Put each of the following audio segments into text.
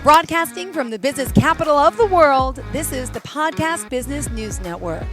Broadcasting from the business capital of the world, this is the Podcast Business News Network.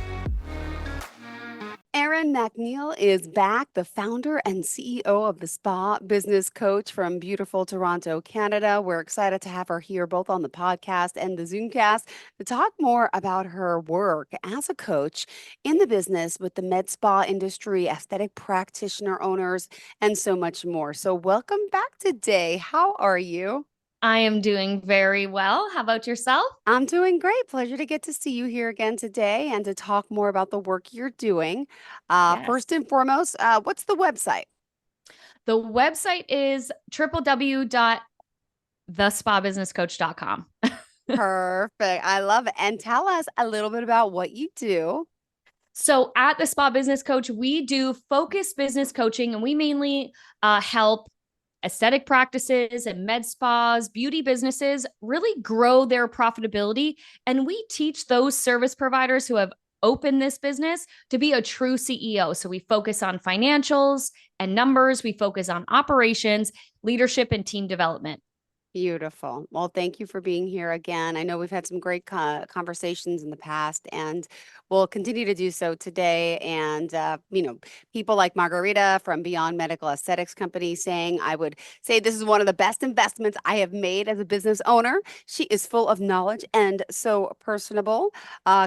Erin MacNeil is back, the founder and CEO of the Spa Business Coach from beautiful Toronto, Canada. We're excited to have her here both on the podcast and the Zoomcast to talk more about her work as a coach in the business with the med spa industry, aesthetic practitioner owners, and so much more. So welcome back today. How are you? I am doing very well. How about yourself? I'm doing great. Pleasure to get to see you here again today and to talk more about the work you're doing. Yes. First and foremost, what's the website? The website is www.thespabusinesscoach.com. Perfect. I love it. And tell us a little bit about what you do. So at the Spa Business Coach, we do focused business coaching, and we mainly help aesthetic practices and med spas, beauty businesses really grow their profitability. And we teach those service providers who have opened this business to be a true CEO. So we focus on financials and numbers. We focus on operations, leadership, and team development. Beautiful. Well, thank you for being here again. I know we've had some great conversations in the past, and we'll continue to do so today. And, people like Margarita from Beyond Medical Aesthetics Company saying, I would say this is one of the best investments I have made as a business owner. She is full of knowledge and so personable.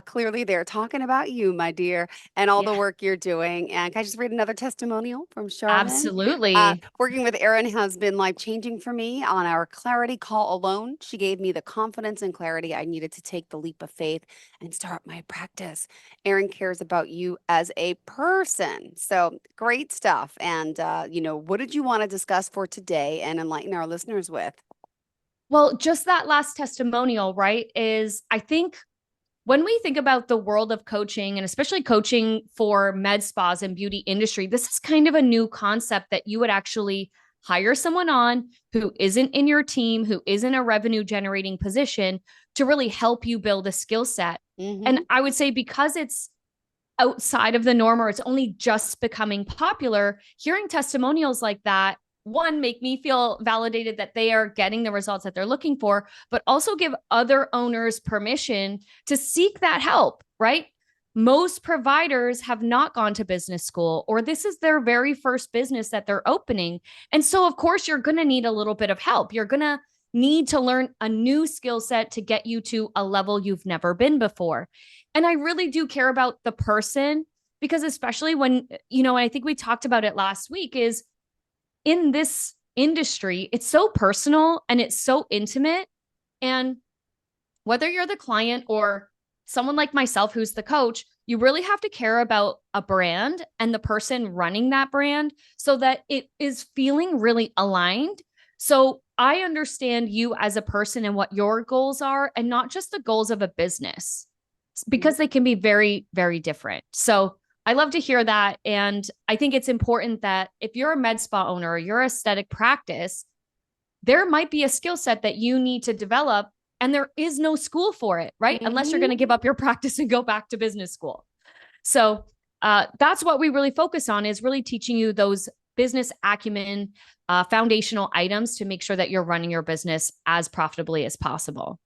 Clearly, they're talking about you, my dear, and all the work you're doing. And can I just read another testimonial from Charlotte? Absolutely. Working with Erin has been life-changing for me on our clarity call alone. She gave me the confidence and clarity I needed to take the leap of faith and start my practice. Erin cares about you as a person. So great stuff. And, what did you want to discuss for today and enlighten our listeners with? Well, just that last testimonial, right, is I think when we think about the world of coaching, and especially coaching for med spas and beauty industry, this is kind of a new concept that you would actually hire someone on who isn't in your team, who isn't a revenue generating position to really help you build a skill set. Mhm. And I would say because it's outside of the norm or it's only just becoming popular, hearing testimonials like that, one, make me feel validated that they are getting the results that they're looking for, but also give other owners permission to seek that help, right? Most providers have not gone to business school, or this is their very first business that they're opening. And so, of course, you're going to need a little bit of help. You're going to need to learn a new skill set to get you to a level you've never been before. And I really do care about the person, because especially when, I think we talked about it last week, is in this industry, it's so personal and it's so intimate. And whether you're the client or someone like myself who's the coach, you really have to care about a brand and the person running that brand so that it is feeling really aligned. So I understand you as a person and what your goals are, and not just the goals of a business, because they can be very, very different. So I love to hear that. And I think it's important that if you're a med spa owner or your aesthetic practice, there might be a skill set that you need to develop, and there is no school for it, right? Unless you're going to give up your practice and go back to business school. So that's what we really focus on, is really teaching you those business acumen, foundational items to make sure that you're running your business as profitably as possible.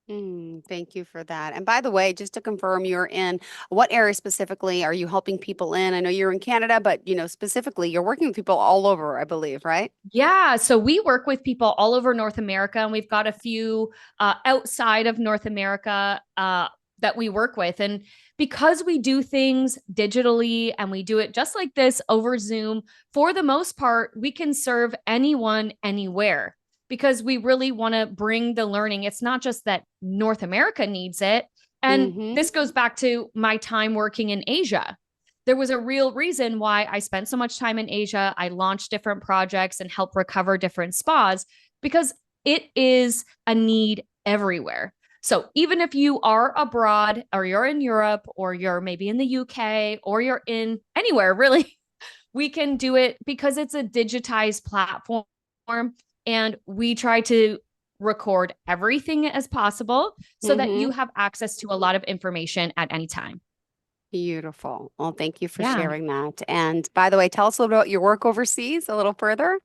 Thank you for that. And by the way, just to confirm, you're in what area specifically are you helping people in? I know you're in Canada, but specifically you're working with people all over, I believe, right? Yeah. So we work with people all over North America, and we've got a few outside of North America that we work with. And because we do things digitally and we do it just like this over Zoom, for the most part, we can serve anyone, anywhere, because we really want to bring the learning. It's not just that North America needs it. And this goes back to my time working in Asia. There was a real reason why I spent so much time in Asia. I launched different projects and helped recover different spas, because it is a need everywhere. So even if you are abroad, or you're in Europe, or you're maybe in the UK, or you're in anywhere, really, we can do it because it's a digitized platform. And we try to record everything as possible so that you have access to a lot of information at any time. Beautiful. Well, thank you for sharing that. And by the way, tell us a little about your work overseas a little further.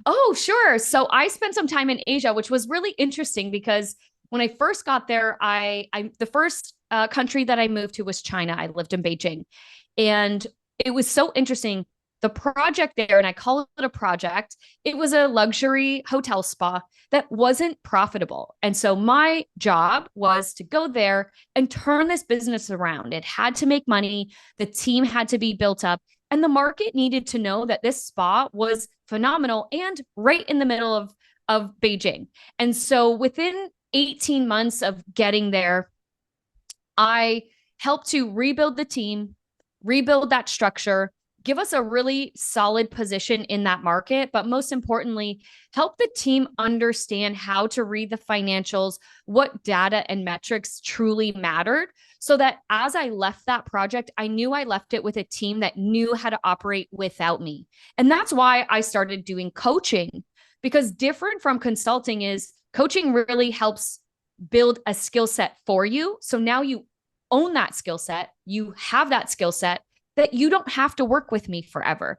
Oh, sure. So I spent some time in Asia, which was really interesting because when I first got there, I the first country that I moved to was China. I lived in Beijing, and it was so interesting. The project there, and I call it a project, it was a luxury hotel spa that wasn't profitable. And so my job was to go there and turn this business around. It had to make money. The team had to be built up. And the market needed to know that this spa was phenomenal and right in the middle of Beijing. And so within 18 months of getting there, I helped to rebuild the team, rebuild that structure, give us a really solid position in that market, but most importantly, help the team understand how to read the financials, what data and metrics truly mattered, so that as I left that project, I knew I left it with a team that knew how to operate without me. And that's why I started doing coaching, because different from consulting is coaching really helps build a skill set for you. So now you own that skill set, you have that skill set, that you don't have to work with me forever.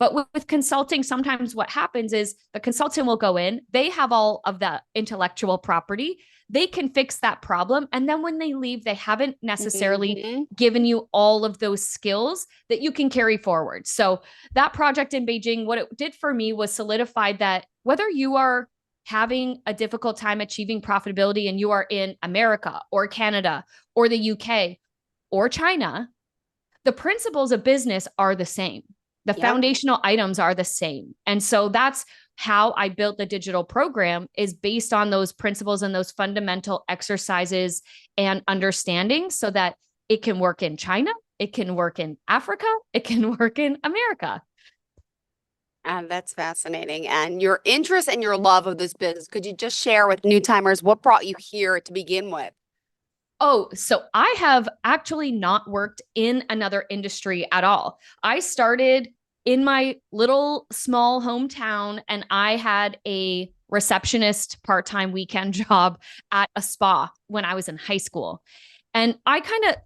But with consulting, sometimes what happens is the consultant will go in, they have all of the intellectual property, they can fix that problem. And then when they leave, they haven't necessarily given you all of those skills that you can carry forward. So that project in Beijing, what it did for me was solidify that whether you are having a difficult time achieving profitability and you are in America or Canada or the UK or China, the principles of business are the same. The foundational items are the same. And so that's how I built the digital program, is based on those principles and those fundamental exercises and understanding, so that it can work in China, it can work in Africa, it can work in America. And that's fascinating. And your interest and your love of this business, could you just share with new timers what brought you here to begin with? Oh, so I have actually not worked in another industry at all. I started in my little small hometown, and I had a receptionist part-time weekend job at a spa when I was in high school. And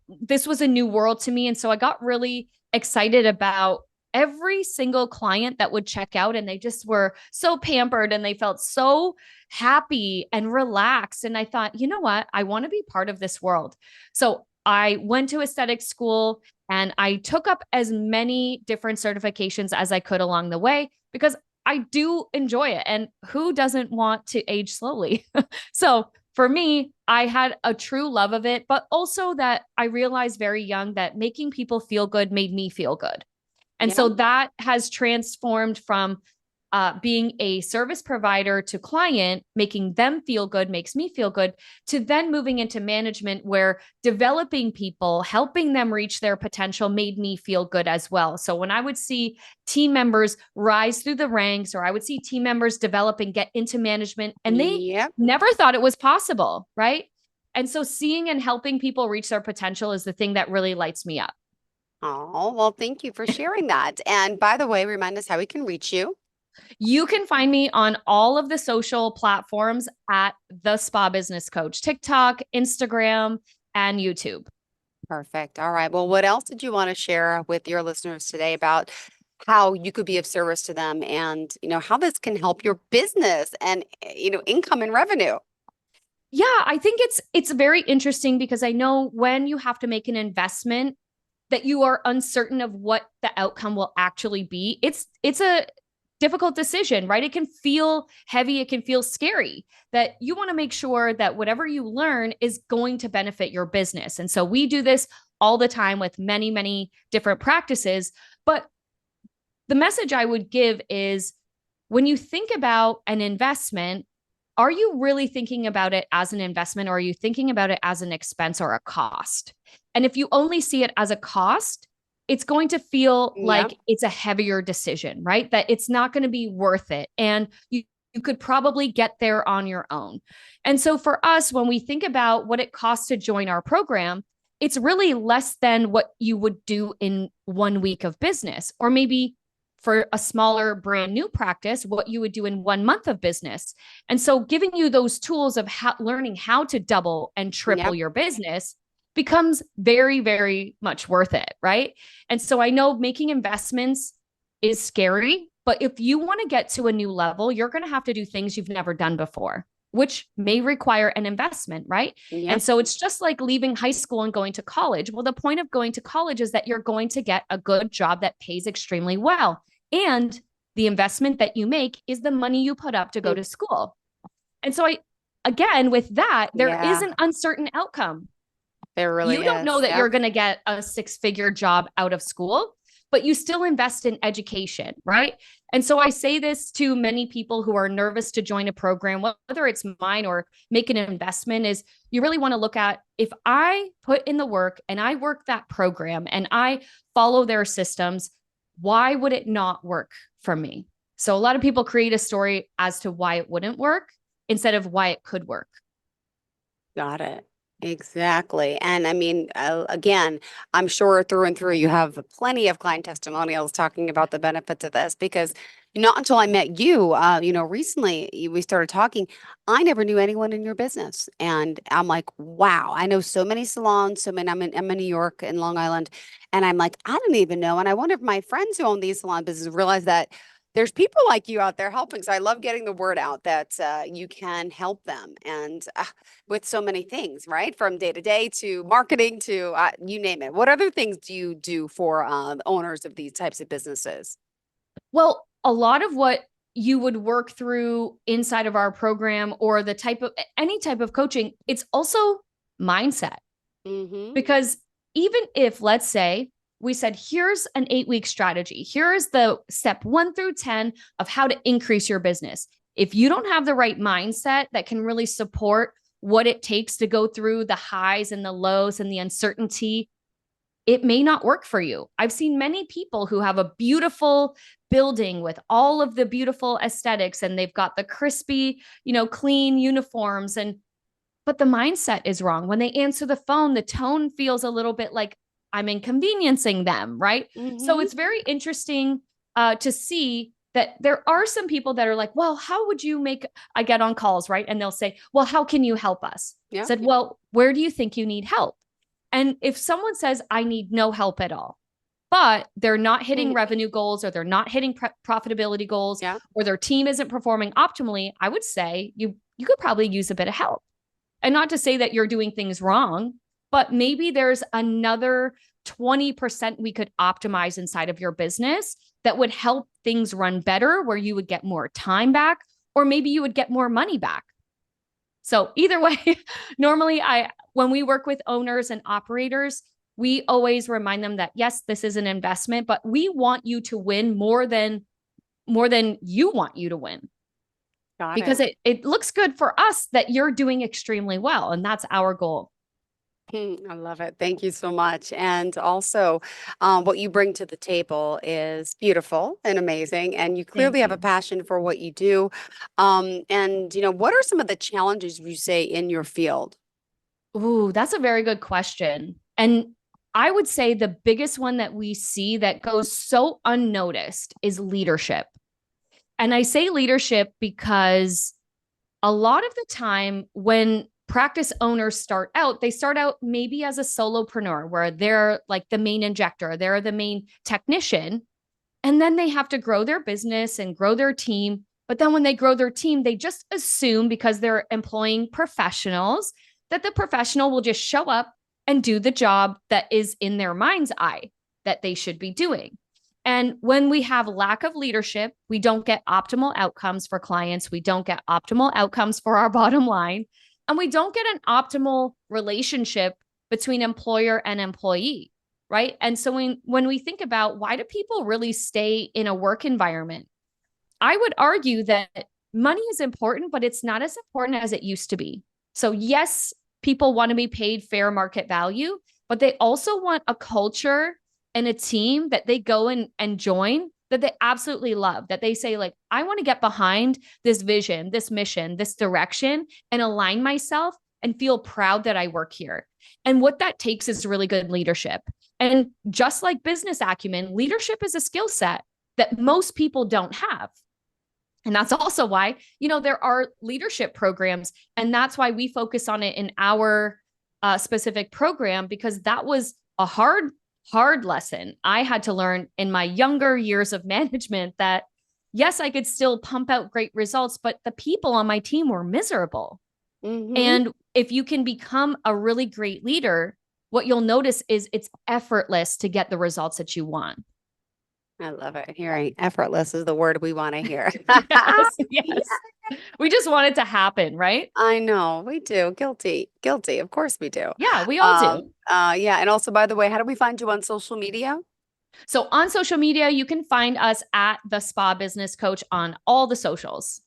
this was a new world to me. And so I got really excited about every single client that would check out, and they just were so pampered and they felt so happy and relaxed. And I thought, you know what? I want to be part of this world. So I went to aesthetic school and I took up as many different certifications as I could along the way, because I do enjoy it. And who doesn't want to age slowly? So for me, I had a true love of it, but also that I realized very young that making people feel good made me feel good. And so that has transformed from being a service provider to client, making them feel good, makes me feel good, to then moving into management, where developing people, helping them reach their potential made me feel good as well. So when I would see team members rise through the ranks, or I would see team members develop and get into management, and they never thought it was possible, right? And so seeing and helping people reach their potential is the thing that really lights me up. Oh, well, thank you for sharing that. And by the way, remind us how we can reach you. You can find me on all of the social platforms at The Spa Business Coach, TikTok, Instagram, and YouTube. Perfect. All right. Well, what else did you want to share with your listeners today about how you could be of service to them, and, how this can help your business and, income and revenue? Yeah, I think it's very interesting, because I know when you have to make an investment that you are uncertain of what the outcome will actually be. It's a difficult decision, right? It can feel heavy. It can feel scary, that you want to make sure that whatever you learn is going to benefit your business. And so we do this all the time with many, many different practices. But the message I would give is, when you think about an investment, are you really thinking about it as an investment, or are you thinking about it as an expense or a cost? And if you only see it as a cost, it's going to feel like it's a heavier decision, right? That it's not going to be worth it. And you could probably get there on your own. And so for us, when we think about what it costs to join our program, it's really less than what you would do in 1 week of business, or maybe for a smaller brand new practice, what you would do in 1 month of business. And so giving you those tools of learning how to double and triple your business becomes very, very much worth it, right? And so I know making investments is scary. But if you want to get to a new level, you're going to have to do things you've never done before, which may require an investment, right? Yep. And so it's just like leaving high school and going to college. Well, the point of going to college is that you're going to get a good job that pays extremely well. And the investment that you make is the money you put up to go to school. And so again, with that, there is an uncertain outcome. There really You don't know that you're going to get a 6-figure job out of school, but you still invest in education, right? And so I say this to many people who are nervous to join a program, whether it's mine or make an investment, is you really want to look at, if I put in the work and I work that program and I follow their systems, why would it not work for me? So a lot of people create a story as to why it wouldn't work instead of why it could work. Got it. Exactly. And I mean, again, I'm sure through and through you have plenty of client testimonials talking about the benefits of this, because not until I met you, recently we started talking, I never knew anyone in your business. And I'm like, wow, I know so many salons, I'm in New York and Long Island. And I'm like, I don't even know. And I wonder if my friends who own these salon businesses realize that there's people like you out there helping. So I love getting the word out that you can help them, and with so many things, right? From day to day to marketing to you name it. What other things do you do for owners of these types of businesses? Well, a lot of what you would work through inside of our program or the type of any type of coaching, it's also mindset. Because even if, let's say, we said, here's an 8-week strategy. Here's the step 1 through 10 of how to increase your business. If you don't have the right mindset that can really support what it takes to go through the highs and the lows and the uncertainty, it may not work for you. I've seen many people who have a beautiful building with all of the beautiful aesthetics, and they've got the crispy, clean uniforms, but the mindset is wrong. When they answer the phone, the tone feels a little bit like I'm inconveniencing them, right? So it's very interesting to see that there are some people that are like, well, how would you I get on calls, right? And they'll say, well, how can you help us? Yeah. Said, well, where do you think you need help? And if someone says, I need no help at all, but they're not hitting revenue goals, or they're not hitting profitability goals, or their team isn't performing optimally, I would say you could probably use a bit of help. And not to say that you're doing things wrong, but maybe there's another 20% we could optimize inside of your business that would help things run better, where you would get more time back, or maybe you would get more money back. So either way, normally when we work with owners and operators, we always remind them that, yes, this is an investment, but we want you to win more than you want you to win. Because it looks good for us that you're doing extremely well. And that's our goal. I love it. Thank you so much. And also, what you bring to the table is beautiful and amazing. And you clearly have a passion for what you do. What are some of the challenges you say in your field? Ooh, that's a very good question. And I would say the biggest one that we see that goes so unnoticed is leadership. And I say leadership because a lot of the time when practice owners start out, they start out maybe as a solopreneur where they're like the main injector, they're the main technician, and then they have to grow their business and grow their team. But then when they grow their team, they just assume, because they're employing professionals, that the professional will just show up and do the job that is in their mind's eye that they should be doing. And when we have lack of leadership, we don't get optimal outcomes for clients. We don't get optimal outcomes for our bottom line. And we don't get an optimal relationship between employer and employee, right? And so when we think about why do people really stay in a work environment, I would argue that money is important, but it's not as important as it used to be. So yes, people want to be paid fair market value, but they also want a culture and a team that they go and join that they absolutely love, that they say, like, I want to get behind this vision, this mission, this direction, and align myself and feel proud that I work here. And what that takes is really good leadership. And just like business acumen, leadership is a skill set that most people don't have. And that's also why, there are leadership programs. And that's why we focus on it in our specific program, because that was a hard lesson I had to learn in my younger years of management, that yes, I could still pump out great results, but the people on my team were miserable. Mm-hmm. And if you can become a really great leader, what you'll notice is it's effortless to get the results that you want. I love it. Hearing effortless is the word we want to hear. Yes, yes. We just want it to happen, right? I know we do. Guilty. Guilty. Of course we do. Yeah, we all do. Yeah. And also, by the way, how do we find you on social media? So on social media, you can find us at the Spa Business Coach on all the socials.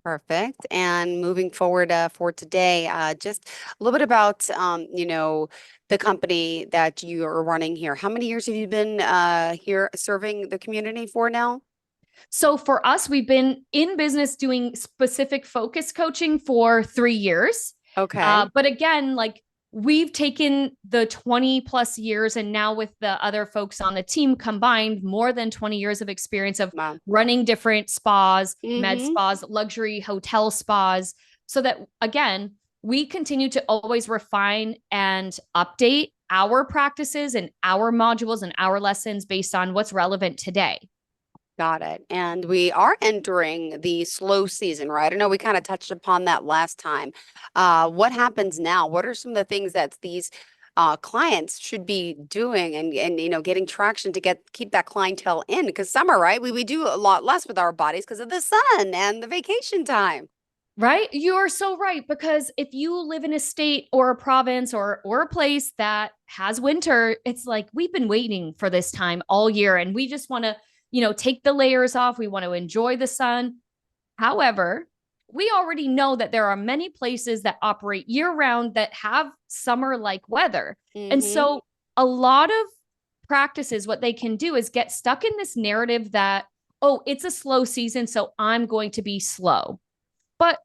Perfect. And moving forward for today, just a little bit about, the company that you are running here. How many years have you been here serving the community for now? So for us, we've been in business doing specific focus coaching for 3 years. Okay. But again, like we've taken the 20 plus years and now with the other folks on the team combined, more than 20 years of experience of Wow. running different spas, med Mm-hmm. spas, luxury hotel spas, so that again, we continue to always refine and update our practices and our modules and our lessons based on what's relevant today. Got it. And we are entering the slow season, right? I know we kind of touched upon that last time. What happens now? What are some of the things that these clients should be doing and getting traction to keep that clientele in? Because summer, right? We do a lot less with our bodies because of the sun and the vacation time. Right? You're so right. Because if you live in a state or a province or a place that has winter, it's like we've been waiting for this time all year and we just want to, take the layers off. We want to enjoy the sun. However, we already know that there are many places that operate year round that have summer like weather. And Mm-hmm. so a lot of practices, what they can do is get stuck in this narrative that, oh, it's a slow season, so I'm going to be slow. But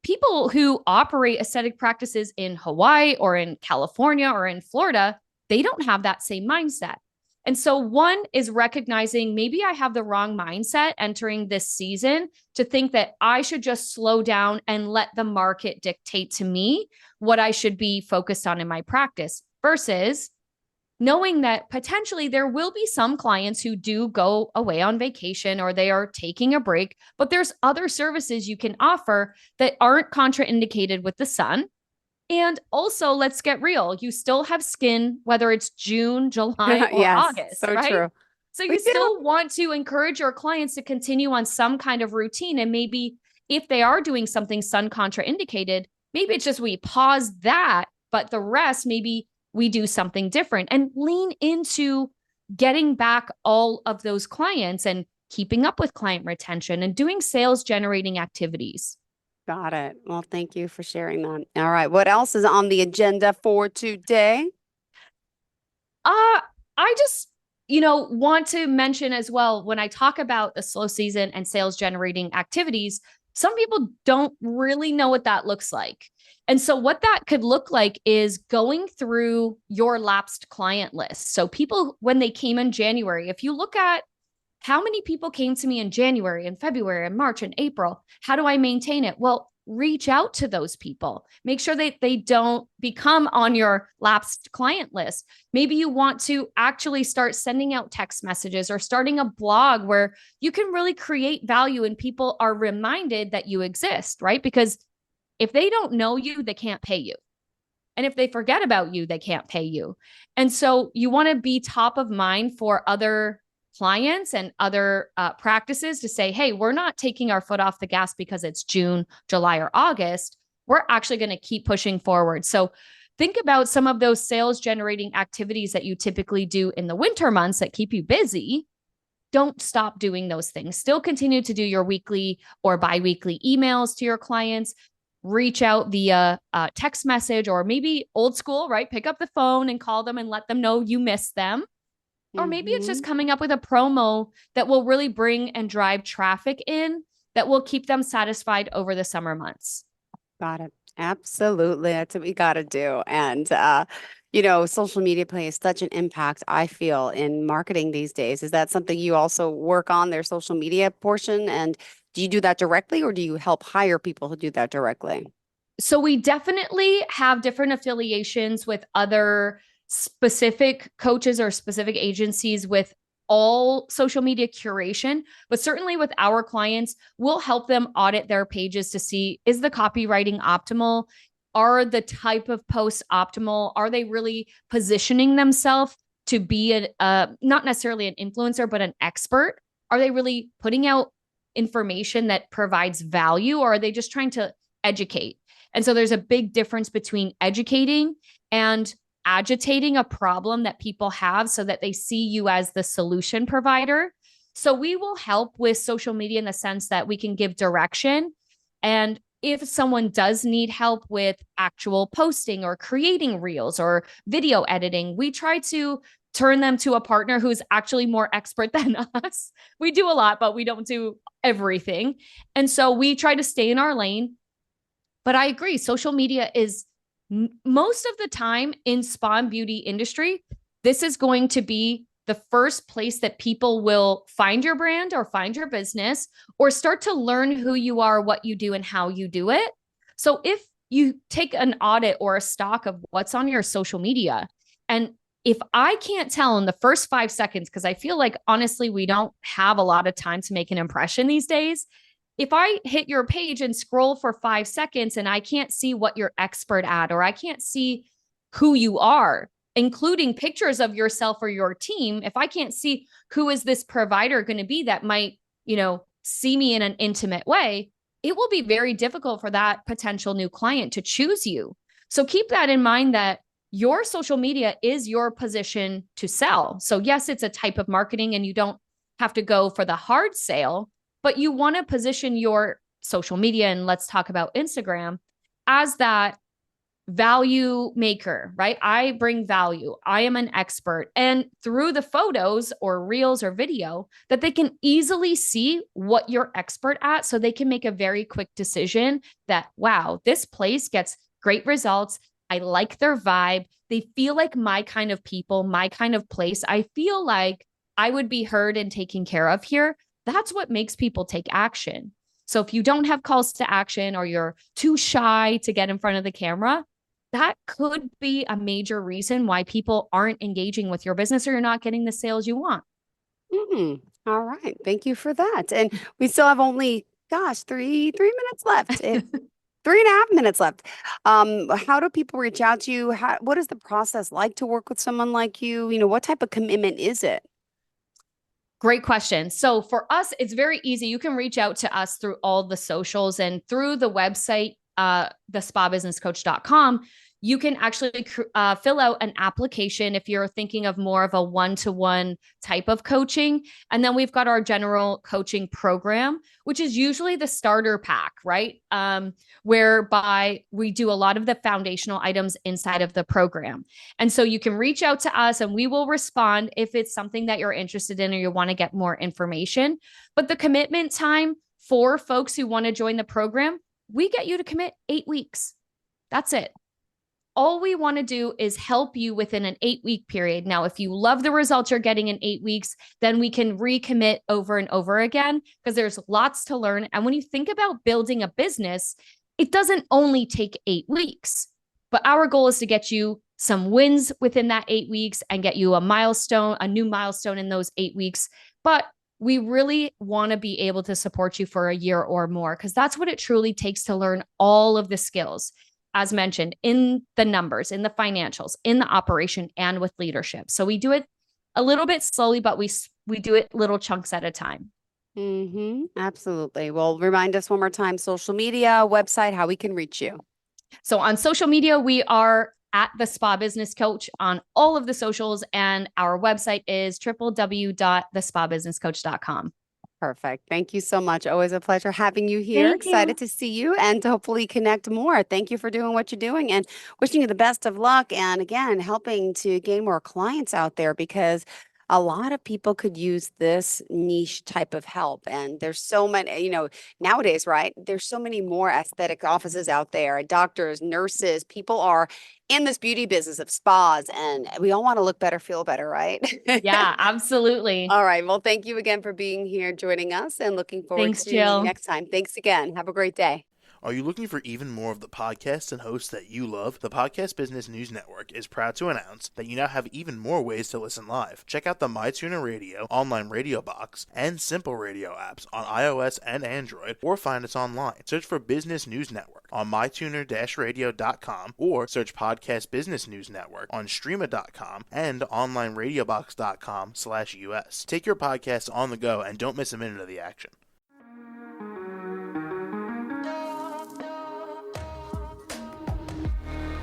people who operate aesthetic practices in Hawaii or in California or in Florida, they don't have that same mindset. And so one is recognizing maybe I have the wrong mindset entering this season to think that I should just slow down and let the market dictate to me what I should be focused on in my practice versus knowing that potentially there will be some clients who do go away on vacation or they are taking a break, but there's other services you can offer that aren't contraindicated with the sun. And also, let's get real. You still have skin, whether it's June, July, or Yes, August, so right? true. So We you do. still want to encourage your clients to continue on some kind of routine. And maybe if they are doing something sun contraindicated, maybe it's just we pause that, but the rest, maybe we do something different and lean into getting back all of those clients and keeping up with client retention and doing sales generating activities. Got it. Well, thank you for sharing that. All right. What else is on the agenda for today? I just, want to mention as well when I talk about the slow season and sales generating activities, some people don't really know what that looks like. And so what that could look like is going through your lapsed client list. So people, when they came in January, if you look at how many people came to me in January and February and March and April, how do I maintain it? Well, reach out to those people. Make sure that they don't become on your lapsed client list. Maybe you want to actually start sending out text messages or starting a blog where you can really create value and people are reminded that you exist, right? Because if they don't know you, they can't pay you. And if they forget about you, they can't pay you. And so you want to be top of mind for other clients and other practices to say, hey, we're not taking our foot off the gas because it's June, July, or August. We're actually going to keep pushing forward. So think about some of those sales generating activities that you typically do in the winter months that keep you busy. Don't stop doing those things. Still continue to do your weekly or biweekly emails to your clients. Reach out via text message or maybe old school, right? Pick up the phone and call them and let them know you miss them. Or maybe it's just coming up with a promo that will really bring and drive traffic in that will keep them satisfied over the summer months. Got it. Absolutely. That's what we got to do. And, social media plays such an impact, I feel, in marketing these days. Is that something you also work on, their social media portion? And do you do that directly or do you help hire people who do that directly? So we definitely have different affiliations with other specific coaches or specific agencies with all social media curation, but certainly with our clients, we'll help them audit their pages to see, is the copywriting optimal? Are the type of posts optimal? Are they really positioning themselves to be not necessarily an influencer, but an expert? Are they really putting out information that provides value, or are they just trying to educate? And so there's a big difference between educating and agitating a problem that people have so that they see you as the solution provider. So we will help with social media in the sense that we can give direction. And if someone does need help with actual posting or creating reels or video editing, we try to turn them to a partner who's actually more expert than us. We do a lot, but we don't do everything. And so we try to stay in our lane. But I agree, social media is most of the time in spa and beauty industry, this is going to be the first place that people will find your brand or find your business or start to learn who you are, what you do, and how you do it. So if you take an audit or a stock of what's on your social media, and if I can't tell in the first 5 seconds, because I feel like honestly, we don't have a lot of time to make an impression these days. If I hit your page and scroll for 5 seconds and I can't see what you're expert at, or I can't see who you are, including pictures of yourself or your team, if I can't see who is this provider going to be that might, see me in an intimate way, it will be very difficult for that potential new client to choose you. So keep that in mind, that your social media is your position to sell. So yes, it's a type of marketing and you don't have to go for the hard sale, but you want to position your social media, and let's talk about Instagram, as that value maker, right? I bring value. I am an expert. And through the photos or reels or video, that they can easily see what you're expert at, so they can make a very quick decision that, wow, this place gets great results. I like their vibe. They feel like my kind of people, my kind of place. I feel like I would be heard and taken care of here. That's what makes people take action. So if you don't have calls to action, or you're too shy to get in front of the camera, that could be a major reason why people aren't engaging with your business, or you're not getting the sales you want. All right. Thank you for that. And we still have only, three minutes left. 3.5 minutes left. How do people reach out to you? What is the process like to work with someone like you? What type of commitment is it? Great question. So for us, it's very easy. You can reach out to us through all the socials and through the website, thespabusinesscoach.com. You can actually fill out an application if you're thinking of more of a one-to-one type of coaching. And then we've got our general coaching program, which is usually the starter pack, right? Whereby we do a lot of the foundational items inside of the program. And so you can reach out to us and we will respond if it's something that you're interested in or you want to get more information. But the commitment time for folks who want to join the program, we get you to commit 8 weeks. That's it. All we want to do is help you within an 8-week period. Now, if you love the results you're getting in 8 weeks, then we can recommit over and over again, because there's lots to learn. And when you think about building a business, it doesn't only take 8 weeks, but our goal is to get you some wins within that 8 weeks and get you a new milestone in those 8 weeks. But we really want to be able to support you for a year or more, because that's what it truly takes to learn all of the skills, as mentioned, in the numbers, in the financials, in the operation, and with leadership. So we do it a little bit slowly, but we do it little chunks at a time. Absolutely. Well, remind us one more time, social media, website, how we can reach you. So on social media, we are at the Spa Business Coach on all of the socials, and our website is www.thespabusinesscoach.com. Perfect. Thank you so much. Always a pleasure having you here. Thank you. Excited to see you and to hopefully connect more. Thank you for doing what you're doing, and wishing you the best of luck. And again, helping to gain more clients out there, because a lot of people could use this niche type of help. And there's so many, nowadays, right? There's so many more aesthetic offices out there, doctors, nurses, people are in this beauty business of spas, and we all want to look better, feel better, right? Yeah, absolutely. All right. Well, thank you again for being here, joining us, and looking forward Thanks, to Jill. next time. Thanks again. Have a great day. Are you looking for even more of the podcasts and hosts that you love? The Podcast Business News Network is proud to announce that you now have even more ways to listen live. Check out the MyTuner Radio, online radio box, and Simple Radio apps on iOS and Android, or find us online. Search for Business News Network on mytuner-radio.com, or search Podcast Business News Network on streama.com and onlineradiobox.com/US. Take your podcast on the go and don't miss a minute of the action.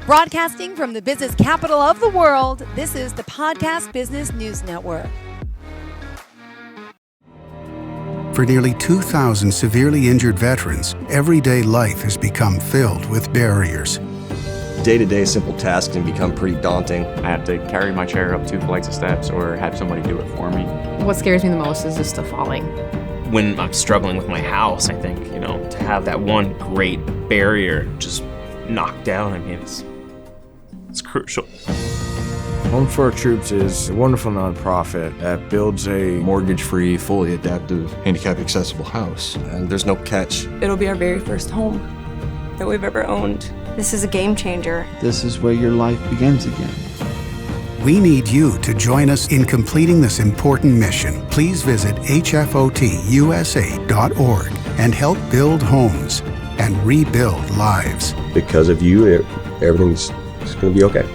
Broadcasting from the business capital of the world, this is the Podcast Business News Network. For nearly 2,000 severely injured veterans, everyday life has become filled with barriers. Day-to-day simple tasks can become pretty daunting. I have to carry my chair up 2 flights of steps or have somebody do it for me. What scares me the most is just the falling. When I'm struggling with my house, I think, to have that one great barrier just knocked down, it's crucial. Home for Our Troops is a wonderful nonprofit that builds a mortgage-free, fully adaptive, handicap-accessible house. And there's no catch. It'll be our very first home that we've ever owned. This is a game changer. This is where your life begins again. We need you to join us in completing this important mission. Please visit hfotusa.org and help build homes and rebuild lives. Because of you, everything's going to be okay.